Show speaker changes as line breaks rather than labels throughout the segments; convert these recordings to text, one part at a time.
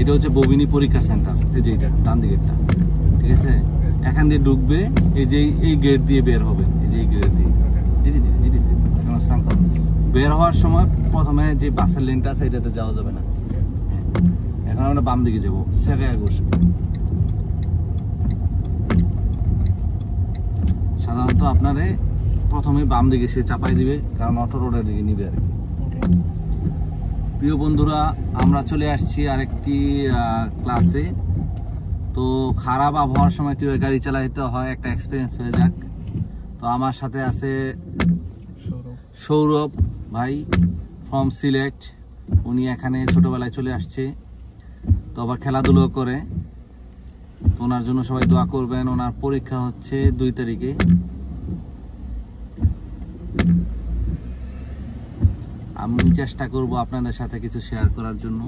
এটা হচ্ছে ববিনী পরীক্ষা সেন্টার, এই যে এটা ডান দিকেরটা, ঠিক আছে। এখান দিয়ে ঢুকবে, এই যে এই গেট দিয়ে বের হবে, এই যে এই গেট দিয়ে ধীরে ধীরে ধীরে ধীরে। বের হওয়ার সময় প্রথমে যে বাসের লেনটা আছে এটাতে যাওয়া যাবে না। এখন আমরা বাম দিকে যাবো, সাধারণত আপনারে প্রথমে বাম দিকে সে চাপাই দিবে, কারণ অটো রোডের দিকে নিবে আর কি। প্রিয় বন্ধুরা, আমরা চলে আসছি আরেকটি ক্লাসে। তো খারাপ আবহাওয়ার সময় কিভাবে গাড়ি চালাইতে হয় একটা এক্সপিরিয়েন্স হয়ে যাক। তো আমার সাথে আছে সৌরভ ভাই ফ্রম সিলেট। উনি এখানে ছোটবেলায় চলে আসছে, তো আবার খেলাধুলো করে। তো ওনার জন্য সবাই দোয়া করবেন। ওনার পরীক্ষা হচ্ছে 2 তারিখে। আমি চেষ্টা করব আপনাদের সাথে কিছু শেয়ার করার জন্য।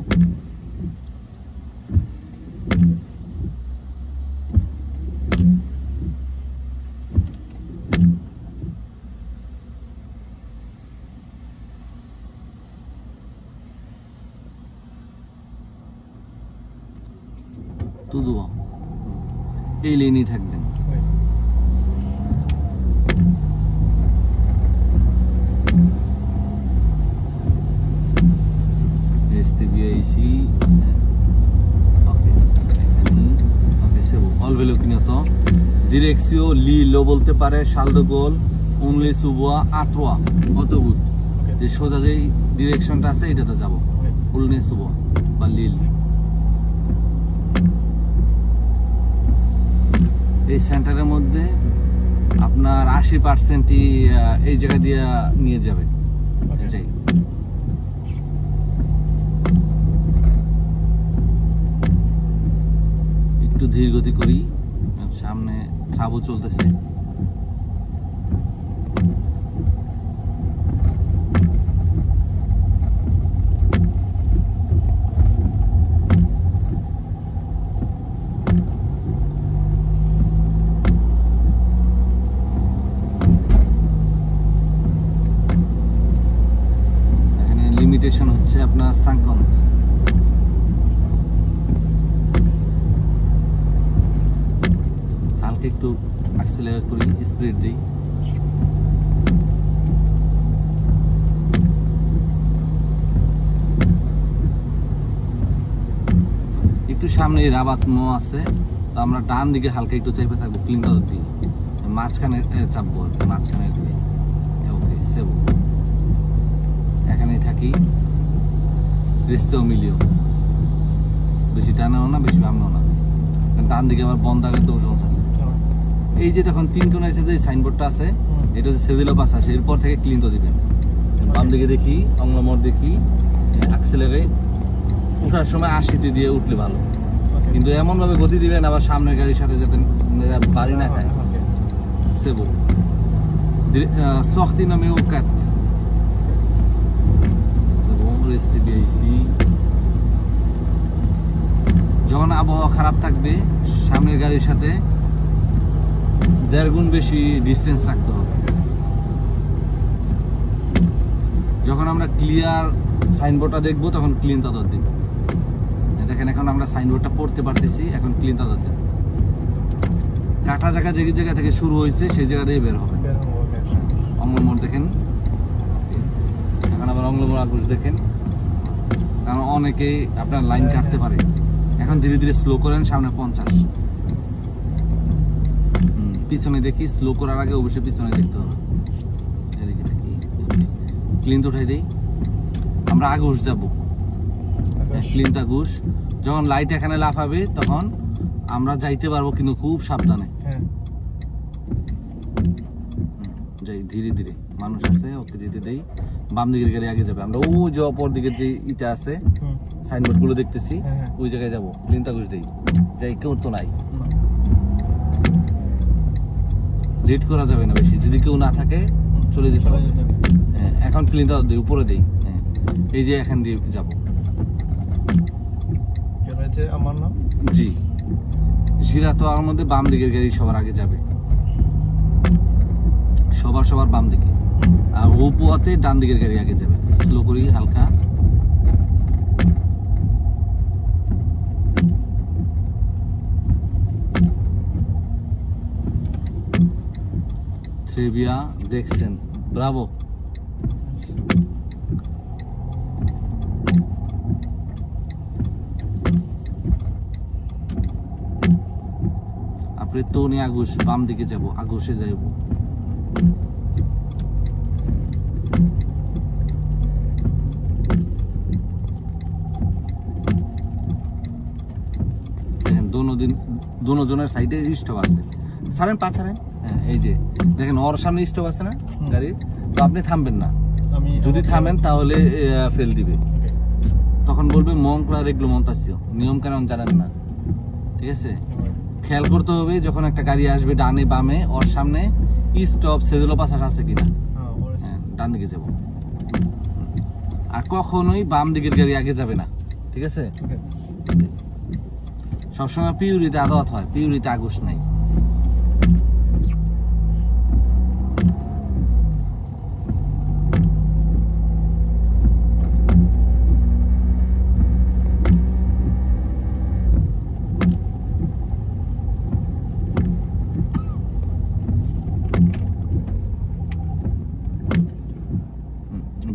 তুদুয়া এই লেনই থাকবেন। Direcció Lilo বলতে পারে, শালদগোল, উনলি সুবুয়া, আট্রোয়া, অতবুত। যে সোজা যে ডিরেকশনটা আছে এটাতে যাব, উলনি সুবুয়া বা লিল। এই সেন্টারের মধ্যে আপনার 80%ই এই জায়গা দিয়ে নিয়ে যাবে। এটাই একটু ধীর গতি করি, সামনে ট্রাবো চলতেছে। এখানে লিমিটেশন হচ্ছে আপনার 50। একটু অ্যাক্সেলারেট করি, স্পিড দিই। একটু সামনে রাবাত মো আছে, তো আমরা ডান দিকে হালকা একটু চাইপে থাকবো, ক্লিনটার দিয়ে মাঝখানে চাপবো আর কি, মাঝখানে দিয়ে। ওকে, সেভ। এখানেই থাকি, রেস্তেও মিলিও, বেশি টানাও না বেশি বামও না। ডান দিকে আবার বন্ধ আগের দৌড় আছে। এই যে তখন 3 কোণে যে সাইনবোর্ডটা আছে, এটা হচ্ছে সেদিলো পাস আসে, এরপর থেকে ক্লিনটো দিবেন। বাম দিকে দেখি, অংলমোড় দেখি, অ্যাক্সেলারে উঠার সময় 80 দিয়ে উঠলে ভালো, কিন্তু এমন ভাবে গতি দিবেন আবার সামনের গাড়ির সাথে যাতে বাড়ি না খায়। সেবো সখতি নামে ওকাত সেবো রেস্তে দিয়েছি। যখন আবহাওয়া খারাপ থাকবে, সামনের গাড়ির সাথে 1.5 গুণ বেশি ডিস্টেন্স রাখতে হবে। যখন আমরা ক্লিয়ার সাইনবোর্ডটা দেখবো তখন ক্লিন তাদের দিব। দেখেন এখন আমরা সাইনবোর্ডটা পড়তে পারতেছি, এখন ক্লিন তাদের দেব। কাটা জায়গা যে জায়গা থেকে শুরু হয়েছে সেই জায়গা দিয়ে বের হবে। অঙ্গলমোড় দেখেন, এখন আবার অঙ্গলমোড় আগুশ দেখেন, কারণ অনেকেই আপনার লাইন কাটতে পারে। এখন ধীরে ধীরে স্লো করেন, সামনে 50। পিছনে দেখি, স্লো করার আগে অবশ্যই পিছনে দেখতে হবে। এদিকে দেখি, ক্লিনটা উঠাই দেই। আমরা আগুশ যাবো, ক্লিনটা ঘুষ। যখন লাইট এখানে লাফাবে তখন আমরা যাইতে পারবো, কিন্তু খুব সাবধানে যাই, ধীরে ধীরে। মানুষ আছে, ওকে যেতে দেই। বাম দিকের গাড়ি আগে যাবে, আমরা ও যে অপর দিকের যে ইটা আছে সাইনবোর্ড গুলো দেখতেছি ওই জায়গায় যাবো, ক্লিনটা ঘুষ দেই। যাই, কেউ তো নাই, লেট করা যাবে না বেশি। যদি কেউ না থাকে চলে যেতে হবে। এখন ক্লিনটা দিই, উপরে দেই। এই যে এখান দিয়ে যাবো। আমার নাম জি জিরা। তো আমার মধ্যে বাম দিকের গাড়ি সবার আগে যাবে, সবার বাম দিকে। আর ও পোয়াতে ডান দিকের গাড়ি আগে যাবে। স্লো করি হালকা, ট্রেভিয়া দেখছেন, ব্রাভো। আপনি তো নিয়ে আগুশ বাম দিকে যাব, আগুশে যাব। দোনো জনের সাইডে স্টপ আছে, ছাড়েন পা ছাড়েন। হ্যাঁ এই যে দেখেন ওর সামনে স্টপ আছে না গাড়ির, তো আপনি থামবেন না, যদি থামেন তাহলে ফেল দিবে, তখন বলবে মংক্লা রেগলামেন্টাসিও, নিয়ম কানুন জানেন না, ঠিক আছে। খেয়াল করতে হবে যখন একটা গাড়ি আসবে ডানে বামে ওর সামনে স্টপ সেজলো পাশাস আছে কিনা, হ্যাঁ ডান দিকে যাব। আর কখনোই বাম দিকের গাড়ি আগে যাবে না, ঠিক আছে। সবসময় পিউরিতে আদালত হয়, পিউরিতে আগুশ নাই।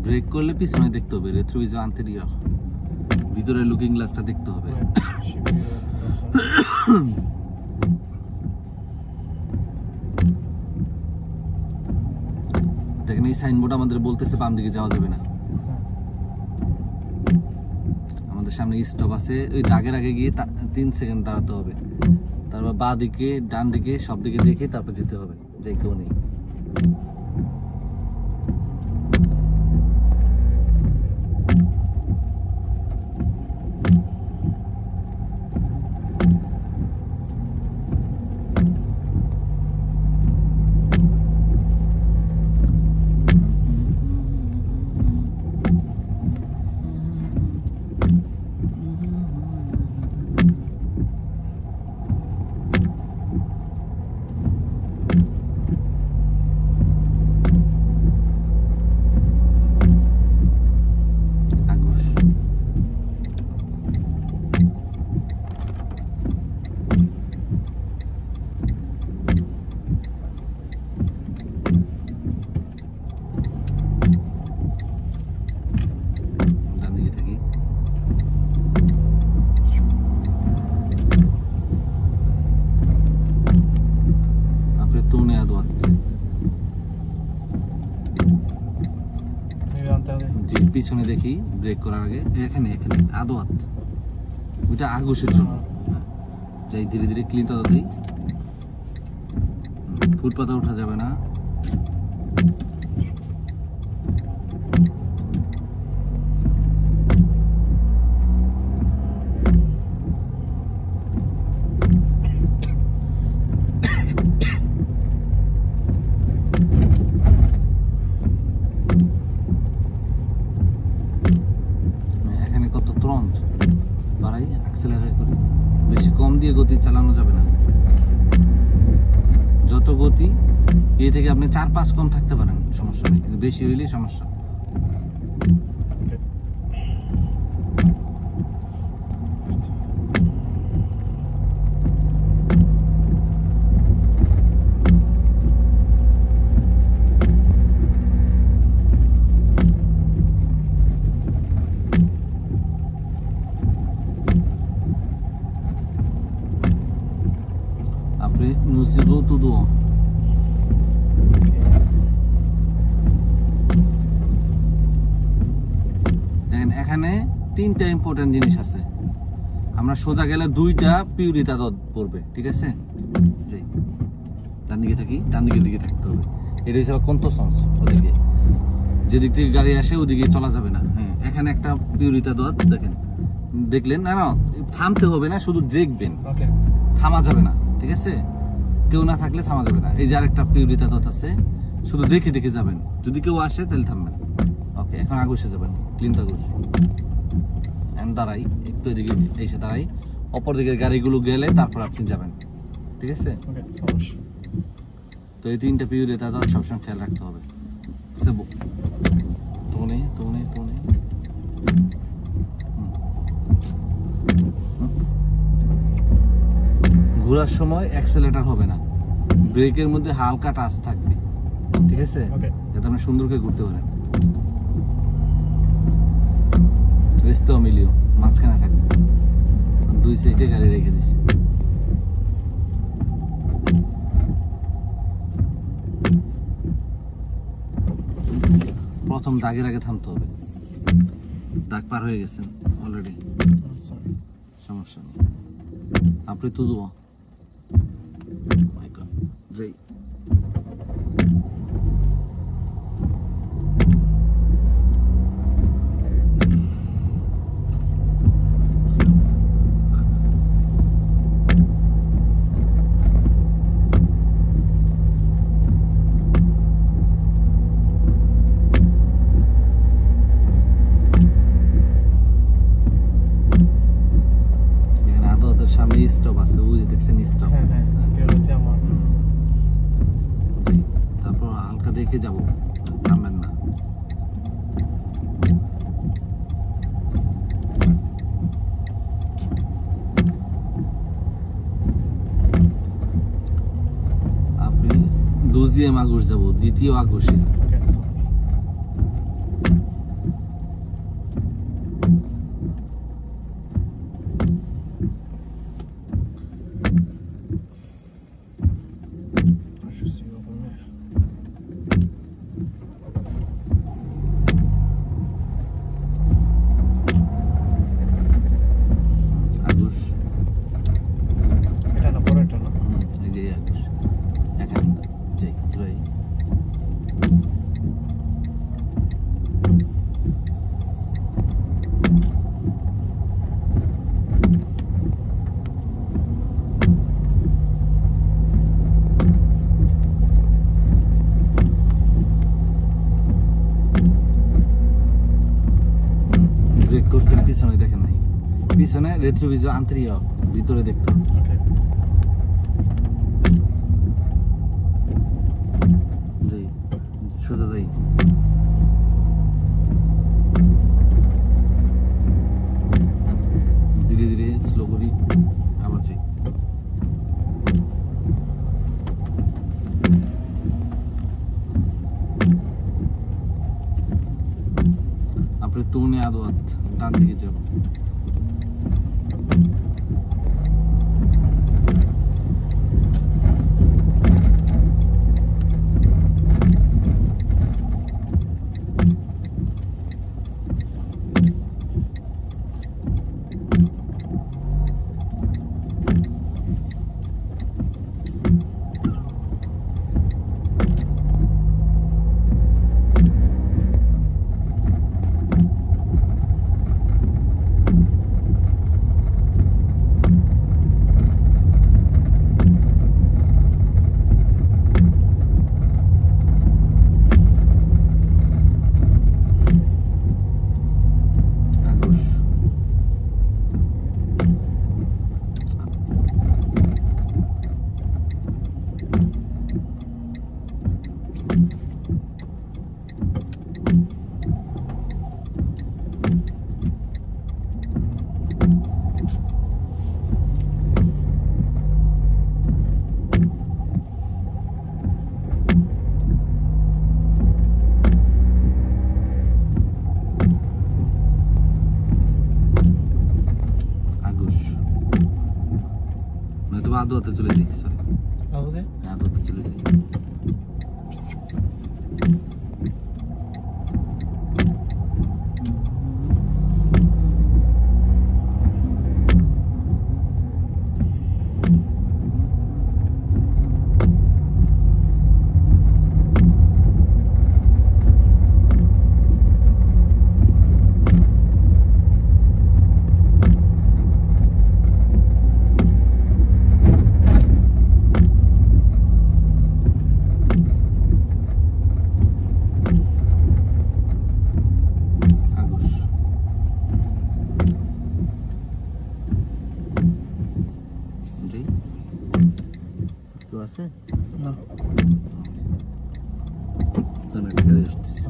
ব্রেক করলে পিছনে দেখতে হবে, রেট্রোভিজর আন্তেরিয়র, ভিতরে লুকিং গ্লাসটা দেখতে হবে। দেখেন এই সাইনবোর্ড আমাদের বলতেছে বাম দিকে যাওয়া যাবে না, আমাদের সামনে স্টপ আছে, ওই দাগের আগে গিয়ে 3 সেকেন্ড দাঁড়াতে হবে, তারপর বাঁ দিকে ডান দিকে সব দিকে দেখে তারপর যেতে হবে, যাই কেউ নেই। পিছনে দেখি ব্রেক করার আগে এখানে এখানে আদোয়াত, ওইটা আগুশের জন্য। যাই ধীরে ধীরে ক্লিনটা দিই, ফুটপাতে ওঠা যাবে না। বেশি কম দিয়ে গতি চালানো যাবে না, যত গতি এই থেকে আপনি 4-5 কম থাকতে পারেন, সমস্যা নেই, কিন্তু বেশি হইলেই সমস্যা। Nous serons tout droit. দেখেন এখানে 3টা ইম্পর্টেন্ট জিনিস আছে, আমরা সোজা গেলে 2টা পিউরিতা দত পড়বে, ঠিক আছে। ডান দিকে থাকি, ডান দিকের দিকে থাকতে হবে, এটা হচ্ছে কন্ট্রোসেন্স, ওদিকে যেদিক থেকে গাড়ি আসে ওদিকে চলা যাবে না। হ্যাঁ এখানে একটা পিউরিতা দত দেখেন, দেখলেন না, না থামতে হবে না, শুধু দেখবেন, থামা যাবে না, ঠিক আছে। কেউ না থাকলে থামা যাবে না। এই যে আরেকটা পিউরিতা দত আছে, শুধু দেখে দেখে যাবেন, যদি কেউ আসে তাহলে থামবেন। ওকে এখন আগুশে যাবেন, ক্লিন আগুশ। দাঁড়াই একটু এদিকে এসে দাঁড়াই, অপর দিকের গাড়িগুলো গেলে তারপর আপনি যাবেন, ঠিক আছে। তো এই 3টা পিউরিতা দত সবসময় খেয়াল রাখতে হবে। সেবো তোনে তোনে তোনে ঘোরার সময় অ্যাক্সেলেরেটর হবে না, ব্রেকের মধ্যে হালকা টাচ থাকবে, ঠিক আছে, যাতে আপনি সুন্দর করে ঘুরতে পারেন। রেস্তেও মিলিও মাঝখানে থাকবে, দুই সাইডে গাড়ি রেখে দিছি। প্রথম দাগের আগে থামতে হবে, দাগ পার হয়ে গেছেন অলরেডি, সমস্যা নেই। আপনি তো দেবো যাই। সামনে স্টপ আছে, ওই দেখছেন স্টপ। তারপর হালকা দেখে যাবো, থামবেন না। আপনি দুজিএম আগুশ যাব, দ্বিতীয় আগুশে। পিছনে দেখেন নাই, পিছনে রেট্রোভিজর আন্তরিক, ভিতরে দেখতে হবে। সোজা যাই, ধীরে ধীরে স্লো করি, আবার যাই। আপনি তুনে আদোয়াত ডান দিকে যাব। আদোয়াতে চলে যাই, সরি আদোয়াতে চলে যাই। আছে না তাহলে গাড়ি আসছে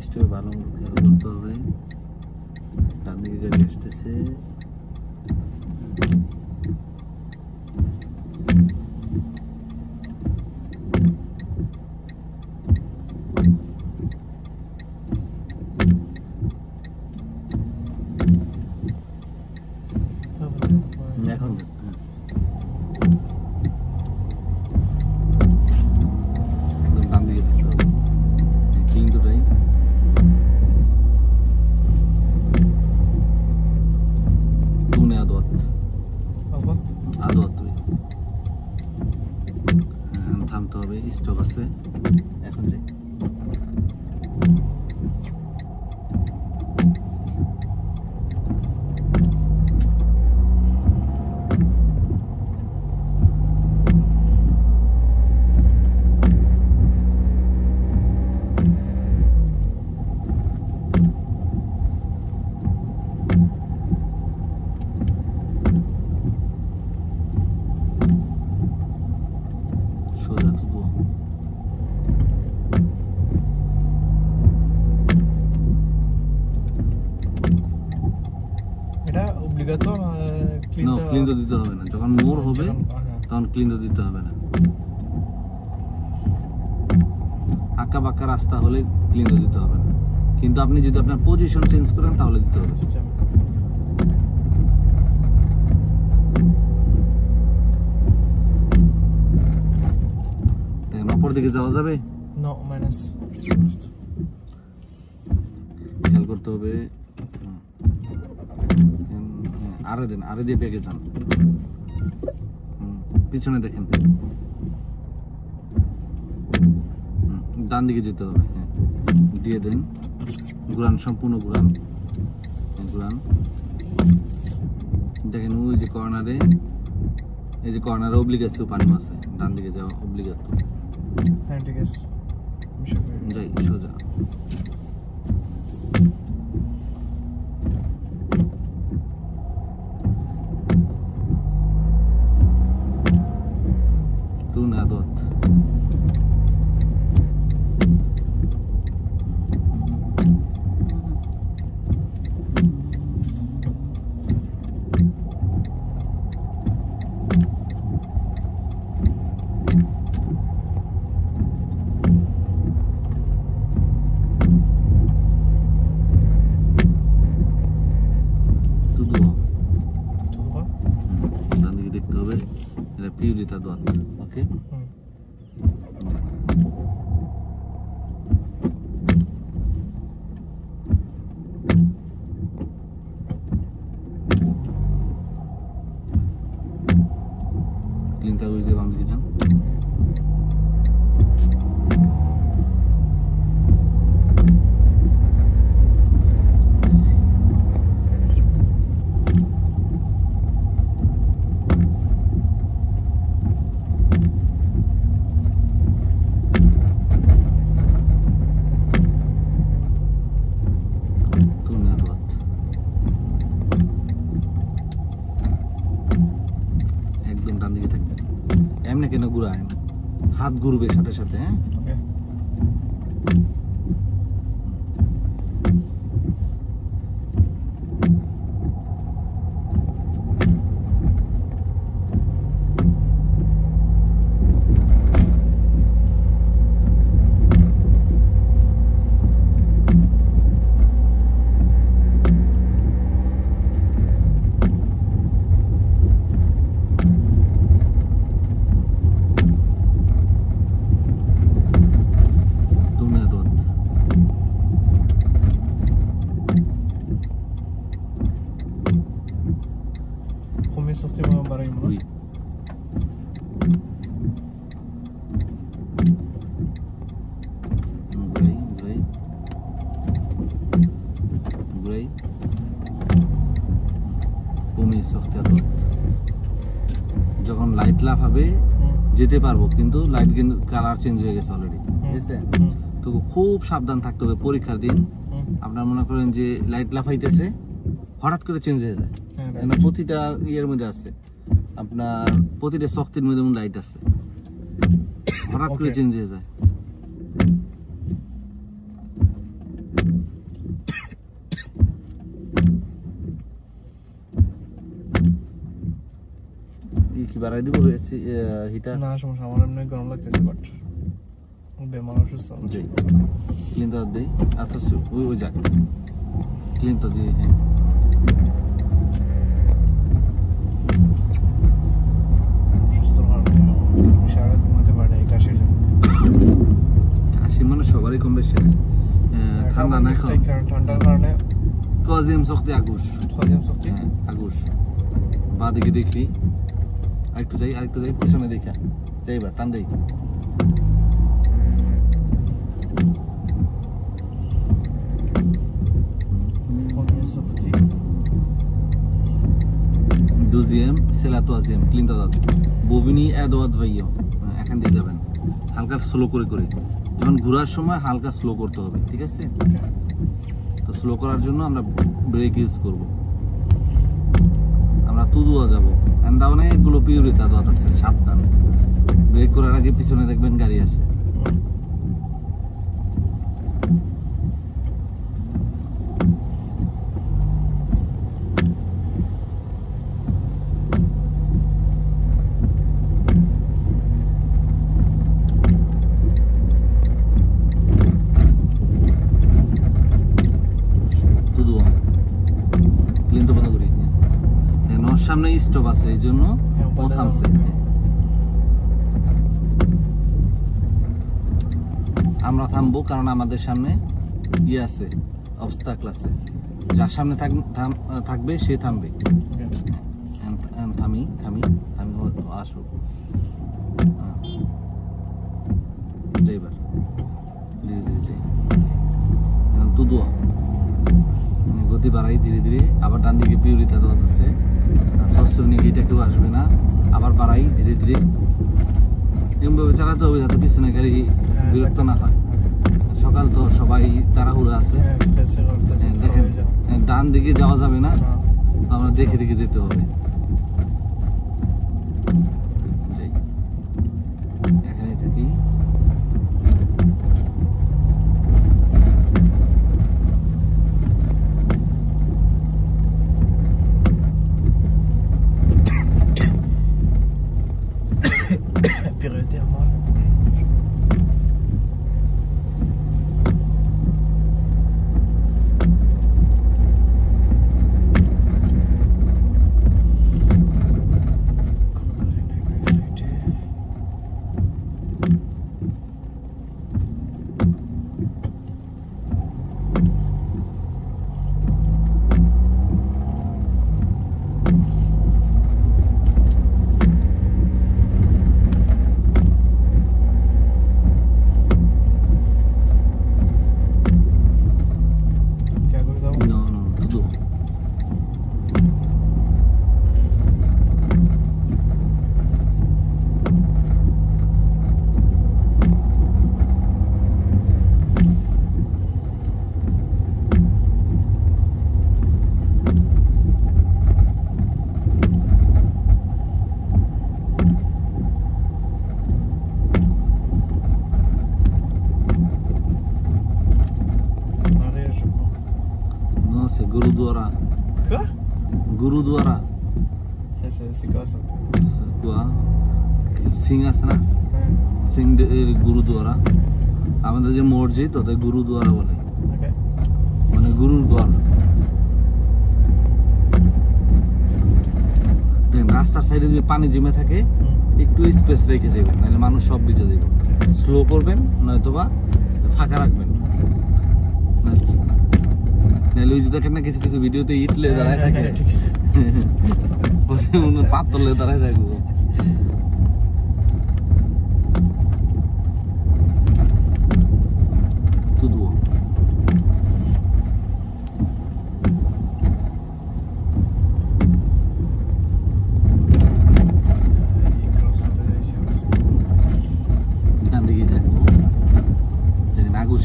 স্টোরে ভালো খেয়াল করতে হবে ডান দিকে গাড়ি আসতেছে হবে, স্টপ আছে, এখন যাই। ক্লিন তো দিতে হবে না, যখন মোড় হবে তখন ক্লিন তো দিতে হবে না। আঁকা বাঁকা রাস্তা হলে ক্লিন তো দিতে হবে না, কিন্তু আপনি যদি আপনার পজিশন চেঞ্জ করেন তাহলে দিতে হবে। অপর দিকে যাওয়া যাবে, খেয়াল করতে হবে। আরে দিয়ে পেকে যান, পিছনে দেখেন, ডান দিকে যেতে হবে, দিয়ে দেন, ঘুরান, সম্পূর্ণ ঘুরান, দেখেন ওই যে কর্নারে, এই যে কর্নারে অবলিক আছে, পানি আছে, ডান দিকে যাওয়া অবলিক আছে, যাই সোজা। Piulita dot, okay? Linta uji de bamdi kijan. এমনি কেন ঘুরায়, হাত ঘুরবে সাথে সাথে, হ্যাঁ?
sortir un baril, ¿no?
Oui. Gray. কমে sortir à droite. যখন লাইট লাভ হবে যেতে পারবো, কিন্তু লাইট কিন্তু কালার চেঞ্জ হয়ে গেছে অলরেডি, ঠিক আছে? তো খুব সাবধান থাকতে হবে পরীক্ষার দিন। আপনারা মনে করেন যে লাইট লাফাইতেছে, হঠাৎ করে চেঞ্জ হয়ে যায়। প্রতিটা ইয়ের মধ্যে আছে, আপনার প্রতিটা শক্তির মধ্যে লাইট আছে, হঠাৎ করে চেঞ্জ হয়ে যায়। কি বাড়াই দিব হিটার?
না সমস্যা, আমার এমনি গরম লাগতেছে, বাট বেমার অসুস্থ।
জি, ক্লিনটার দিই। আচ্ছা ওই যাক, ক্লিনটা দিই। হ্যাঁ, কাশি মানে সবারই কম বেশি আছে। ঠান্ডা না,
ঠান্ডার কারণে
troisième sortie à gauche।
troisième sortie
à gauche। বা দিকে দেখি, আরেকটু যাই, পিছনে দেখা যাই, টান দেই। দুজিএম সেলাতুয়াজিএম ক্লিনতাদাত ববিনি এদওয়াত ভাইও এখান দিয়ে যাবেন হালকা স্লো করে করে যখন ঘোরার সময় হালকা স্লো করতে হবে ঠিক আছে তো স্লো করার জন্য আমরা ব্রেক ইউজ করব আমরা তুদুয়া যাব এন্ড অনেকগুলো পিউরিতা দাওয়াত আছে সাবধান ব্রেক করার আগে পিছনে দেখবেন গাড়ি আছে সামনে স্টপ আছে এই জন্য ও থামছে আমরা থামবো কারণ আমাদের সামনে ইয়ে আছে অবস্টাকল আছে যার সামনে থাকবে সে থামবে থামি থামি থামি আসো এবার ধীরে ধীরে যাই তুদুয়া গতি বাড়াই ধীরে ধীরে আবার ডান দিকে পিউরিতা দাওয়াত আছে সসুনি এটা কেউ আসবে না আবার বাড়াই ধীরে ধীরে এমনভাবে চালাতে হবে যাতে পিছনে গাড়ি বিরক্ত না হয় সকাল তো সবাই তাড়াহুড়ো আছে দেখেন ডান দিকে যাওয়া যাবে না তো আমরা দেখে দেখে যেতে হবে এখানে থাকি Guruduara.
Quoi?
Guruduara.
C'est quoi ça?
Quoi? Singh আছে না? সিং গুরুদুয়ারা আমাদের যে মসজিদ ওটা গুরুদুয়ারা বলে মানে গুরুর দ্বার রাস্তার সাইডে যে পানি জমে থাকে একটু স্পেস রেখে যাবেন নাহলে মানুষ সব ভিজে যাবে স্লো করবেন নয়তোবা ফাঁকা রাখবেন নাহলে ওই যে দেখেন না কিছু কিছু ভিডিওতে ইটলে দাঁড়ায় থাকে পাতলে দাঁড়ায় থাকবো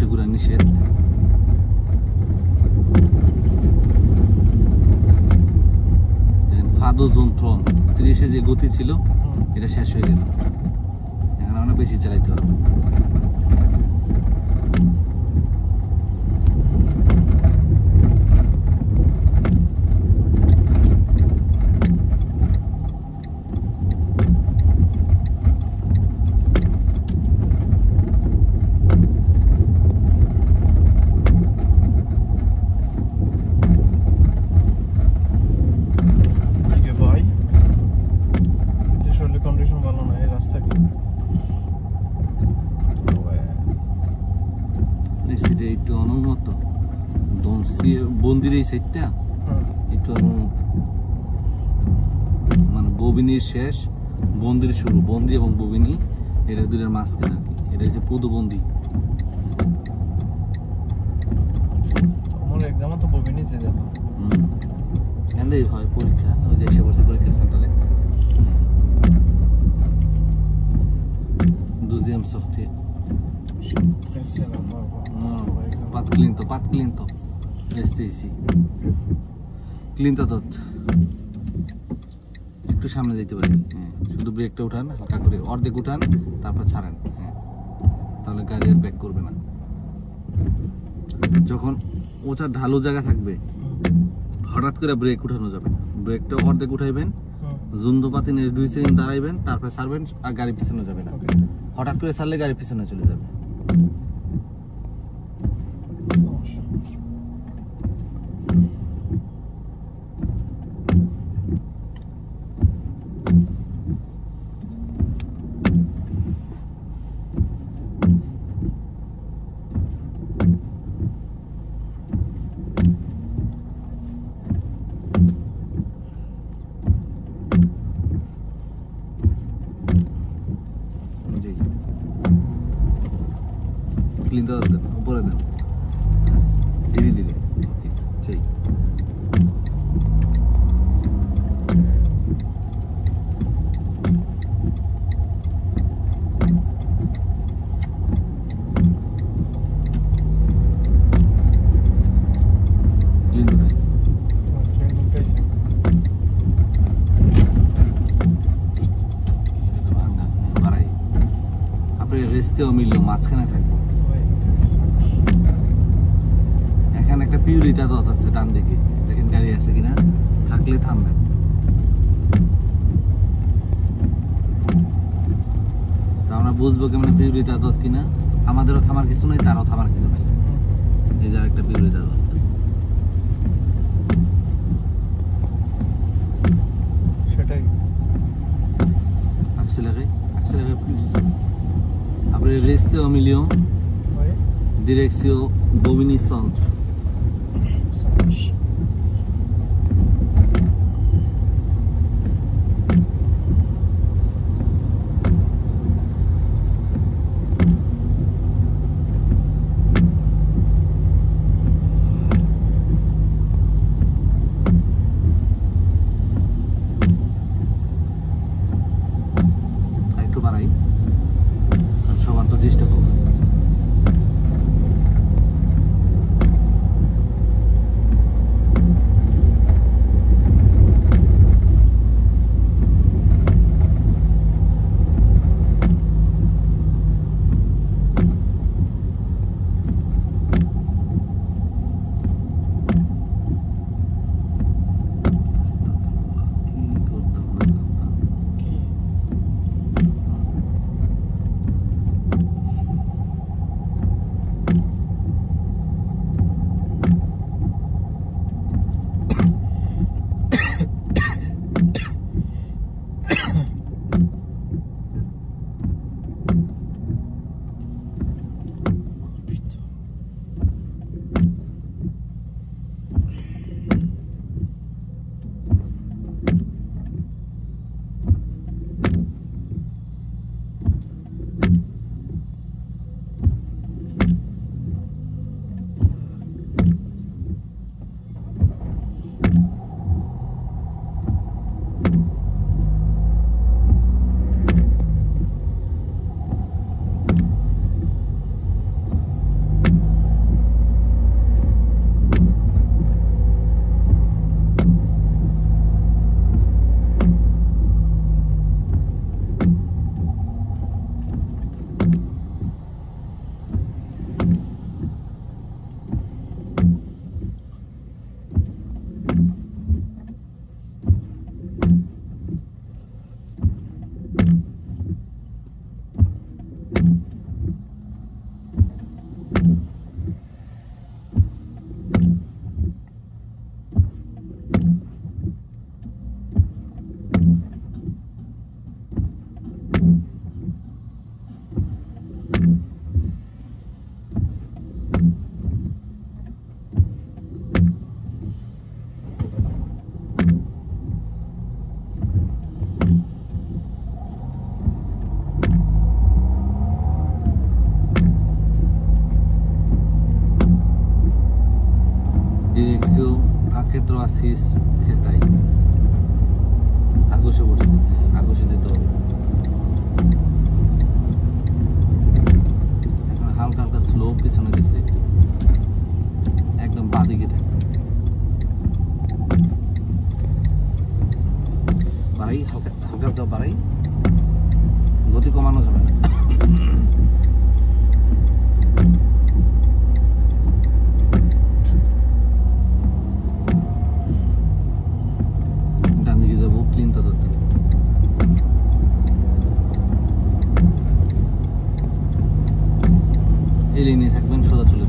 Segura নিষেধ ফাদো যন্ত্রণ 30 যে গতি ছিল এটা শেষ হয়ে গেল এখন আমরা বেশি চালাইতে হবে একটু অনুন্নত বন্দির এই সাইডটা একটু অনুন্নত মানে ববিনীর শেষ বন্দির শুরু বন্দি এবং ববিনী এটা দুটোর মাঝখানে আর কি এটা হচ্ছে পদবন্দি
আমার এক্সামে তো ববিনী যে দেখো
এখানেই হয় পরীক্ষা, ওই যে এসে বসে পরীক্ষা সেন্টারে। Deuxième sortie.
Pressé là-bas.
Non,
Par exemple.
pas de clinto. Restez ici. Clinto dot. একটু সামনে যেতে পারি, হ্যাঁ, শুধু ব্রেকটা উঠান হালকা করে, অর্ধেক উঠান তারপর ছাড়েন, হ্যাঁ, তাহলে গাড়ি আর ব্যাক করবে না। যখন ওটা ঢালু জায়গা থাকবে হঠাৎ করে ব্রেক উঠানো যাবে না, ব্রেকটা অর্ধেক উঠাইবেন, জুন্দুপাতি নিয়ে 2 সেকেন্ড দাঁড়াইবেন, তারপর ছাড়বেন, আর গাড়ি পিছনে যাবে না। হঠাৎ করে ছাড়লে গাড়ি পিছনে চলে যাবে।
Ça marche.
জি, ক্লিনটা দেন, উপরে দেন, ধীরে ধীরে। ওকে, সেই ক্লিন ভাই। বাড়াই, আপনি রেস্টেও মিলল, মাঝখানে থাকবো। এখানে একটা পিউরিটা দত আছে ডান দিকে, দেখেন গাড়ি আছে কিনা, থাকলে থামবেন। তো আমরা বুঝবো কেমন পিউরিটা দত কিনা, আমাদেরও থামার কিছু নাই, তারও থামার কিছু নাই। এই যে একটা পিউরিটা দত।
সেটাই।
Accélérez plus. Après, restez au milieu,
Oui.
direction Bobigny Centre.
Ça marche.
একটু বাড়াই, কারণ সবার তো ডিস্টার্ব হবে।
Qui? Putain.
ক্ষেত্র আসিস খেতাই আগসে বসছে, আগসে যেতে হবে। এখন হালকা হালকা স্লো পিছনে দিকে দেখি, একদম বাঁ দিকে থাকে। বাড়াই, হালকা হালকা হালকা বাড়াই, গতি কমানো যাবে না। ডান দিকে যাবো, ক্লিনটা ধরতে হবে। এই লাইনে থাকবেন, সোজা চলে